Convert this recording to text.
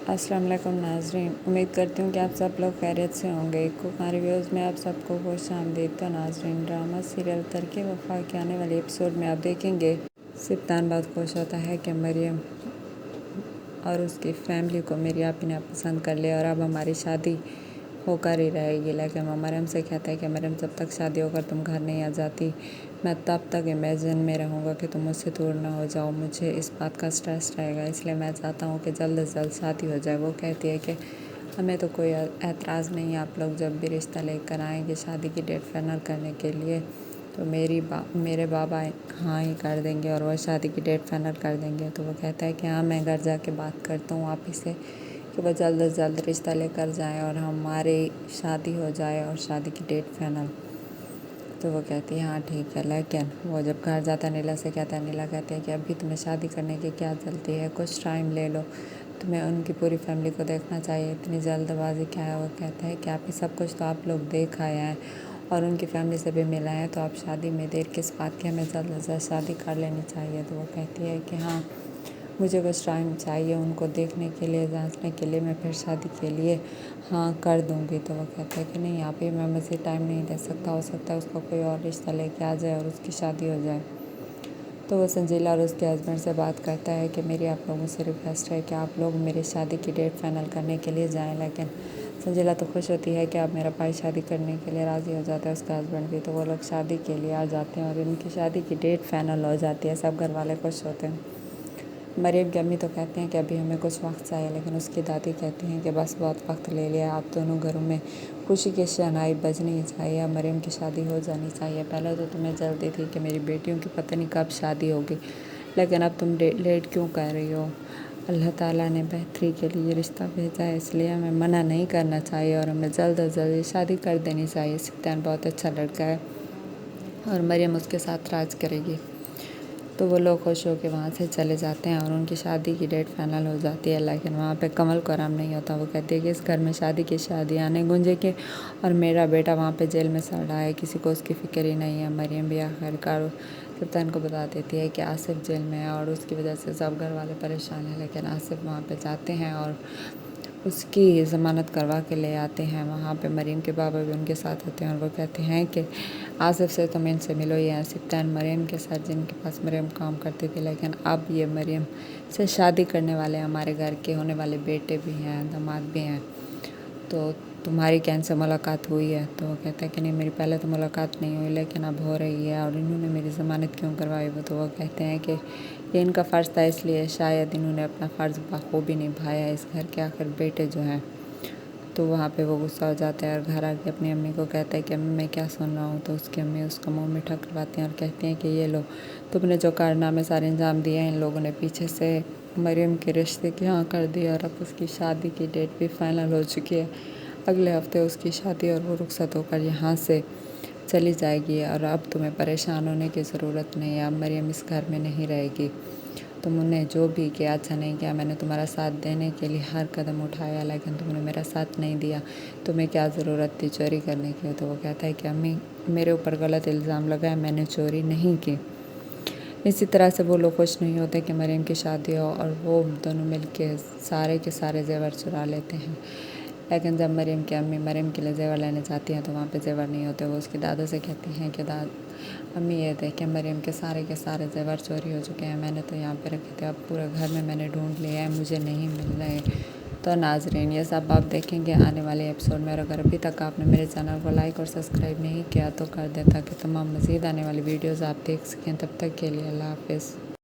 अस्सलाम वालेकुम नाज़रीन, उम्मीद करती हूँ कि आप सब लोग खैरियत से होंगे। कुकां रिव्यूज़ में आप सबको खुश आमदीद। नाज़रीन, ड्रामा सीरियल तरकीब वफा के आने वाले एपिसोड में आप देखेंगे सिप्तान बहुत खुश होता है कि मरियम और उसकी फैमिली को मेरी आपी ने पसंद कर लिया और अब हमारी शादी होकर ही रहेगी। लेकिन वो मरियम से कहता है कि मरियम, जब तक शादी होकर तुम घर नहीं आ जाती मैं तब तक इमेजिन में रहूँगा कि तुम मुझसे दूर ना हो जाओ। मुझे इस बात का स्ट्रेस रहेगा, इसलिए मैं चाहता हूँ कि जल्द से जल्द शादी हो जाए। वो कहती है कि हमें तो कोई एतराज़ नहीं है, आप लोग जब भी रिश्ता लेकर आएंगे शादी की डेट फाइनल करने के लिए तो मेरे बाबा हाँ ही कर देंगे और वह शादी की डेट फाइनल कर देंगे। तो वो कहता है कि हाँ, मैं घर जाके बात करता हूँ आप ही से कि वह जल्द से जल्द रिश्ता लेकर जाएं और हमारी शादी हो जाए और शादी की डेट फाइनल। तो वो कहती है हाँ ठीक है। लेकिन वो जब घर जाता है नीला से कहता है, नीला कहती है कि अभी तुम्हें शादी करने की क्या जल्दी है, कुछ टाइम ले लो, तुम्हें उनकी पूरी फैमिली को देखना चाहिए, इतनी जल्दबाजी क्या है। वो कहता है कि आप ही सब कुछ तो आप लोग देख आए हैं और उनकी फैमिली से भी मिला है, तो आप शादी में देर किस बात की, हमें जल्द से जल्द शादी कर लेनी चाहिए। तो वो कहती है कि हाँ, मुझे कुछ टाइम चाहिए उनको देखने के लिए, जांचने के लिए, मैं फिर शादी के लिए हाँ कर दूँगी। तो वो कहता है कि नहीं, आप ही मैं मज़ीद टाइम नहीं दे सकता, हो सकता है उसको कोई और रिश्ता लेके आ जाए और उसकी शादी हो जाए। तो वो संजीला और उसके हस्बैंड से बात करता है कि मेरी आप लोगों से रिक्वेस्ट है कि आप लोग मेरी शादी की डेट फाइनल करने के लिए जाएं। लेकिन संजीला तो खुश होती है कि अब मेरा भाई शादी करने के लिए राज़ी हो जाता है, उसका हस्बैंड भी। तो वो लोग शादी के लिए आ जाते हैं और इनकी शादी की डेट फाइनल हो जाती है। सब घर वाले खुश होते हैं। मरियम की अम्मी तो कहते हैं कि अभी हमें कुछ वक्त चाहिए, लेकिन उसकी दादी कहती हैं कि बस बहुत वक्त ले लिया, आप दोनों घरों में खुशी की शहनाई बजनी चाहिए, अब मरियम की शादी हो जानी चाहिए। पहले तो तुम्हें जल्दी थी कि मेरी बेटियों की पता नहीं कब शादी होगी, लेकिन अब तुम लेट क्यों कर रही हो। अल्लाह ताला ने बेहतरी के लिए रिश्ता भेजा है, इसलिए हमें मना नहीं करना चाहिए और हमें जल्द अज जल्द शादी कर देनी चाहिए। सिप्तान बहुत अच्छा लड़का है और मरियम उसके साथ राज करेगी। तो वो लोग खुश होकर वहाँ से चले जाते हैं और उनकी शादी की डेट फाइनल हो जाती है। लेकिन वहाँ पे कमल को आराम नहीं होता। वो कहती है कि इस घर में शादी की शादियाँ नहीं गूंजेगी और मेरा बेटा वहाँ पे जेल में सड़ रहा है, किसी को उसकी फ़िक्र ही नहीं है। मरियम भी आखिरकार सिप्तान को बता देती है कि आसिफ जेल में है और उसकी वजह से सब घर वाले परेशान हैं। लेकिन आसिफ वहाँ पर जाते हैं और उसकी ज़मानत करवा के ले आते हैं। वहाँ पे मरियम के बाबा भी उनके साथ होते हैं और वो कहते हैं कि आसिफ से तुम इनसे मिलो। ये सिप्तान मरियम के साथ जिनके पास मरियम काम करती थी, लेकिन अब ये मरियम से शादी करने वाले हमारे घर के होने वाले बेटे भी हैं, दामाद भी हैं। तो तुम्हारी कैन से मुलाकात हुई है। तो वो कहता है कि नहीं, मेरी पहले तो मुलाकात नहीं हुई, लेकिन अब हो रही है। और इन्होंने मेरी ज़मानत क्यों करवाई। वो तो वो कहते हैं कि ये इनका फ़र्ज़ था, इसलिए शायद इन्होंने अपना फ़र्ज़ बखूबी निभाया इस घर के आखिर बेटे जो हैं। तो वहाँ पे वो गुस्सा हो जाता है और घर आके अपनी अम्मी को कहता है कि अम्मी मैं क्या सुन रहा हूँ। तो उसकी अम्मी उसको मुँह मीठा करवाती हैं और कहती हैं कि ये लो, तुमने जो कारनामे सारे अंजाम दिए हैं, इन लोगों ने पीछे से मरियम के रिश्ते की हाँ कर दिया और अब उसकी शादी की डेट भी फाइनल हो चुकी है। अगले हफ्ते उसकी शादी और वो रुखसत होकर यहाँ से चली जाएगी और अब तुम्हें परेशान होने की ज़रूरत नहीं है। अब मरियम इस घर में नहीं रहेगी। तुमने जो भी किया अच्छा नहीं किया, मैंने तुम्हारा साथ देने के लिए हर कदम उठाया, लेकिन तुमने मेरा साथ नहीं दिया। तुम्हें क्या ज़रूरत थी चोरी करने की। तो वो कहता है कि अम्मी मेरे ऊपर गलत इल्ज़ाम लगा है, मैंने चोरी नहीं की। इसी तरह से वो लोग खुश नहीं होते कि मरियम की शादी हो और वो दोनों मिलके सारे के सारे जेवर चुरा लेते हैं। लेकिन जब मरियम की अम्मी मरियम के लिए जेवर लेने जाती हैं तो वहाँ पे जेवर नहीं होते। वो उसकी दादा से कहती हैं कि अम्मी ये देखें, मरियम के सारे जेवर चोरी हो चुके हैं, मैंने तो यहाँ पे रखे थे, अब पूरे घर में मैंने ढूंढ लिया है, मुझे नहीं मिल रहे। तो नाजरीन, ये सब आप देखेंगे आने वाले एपिसोड में। और अगर अभी तक आपने मेरे चैनल को लाइक और सब्सक्राइब नहीं किया तो कर दें, ताकि तमाम मज़ीद आने वाली वीडियोज़ आप देख सकें। तब तक के लिए अल्लाह हाफ़िज़।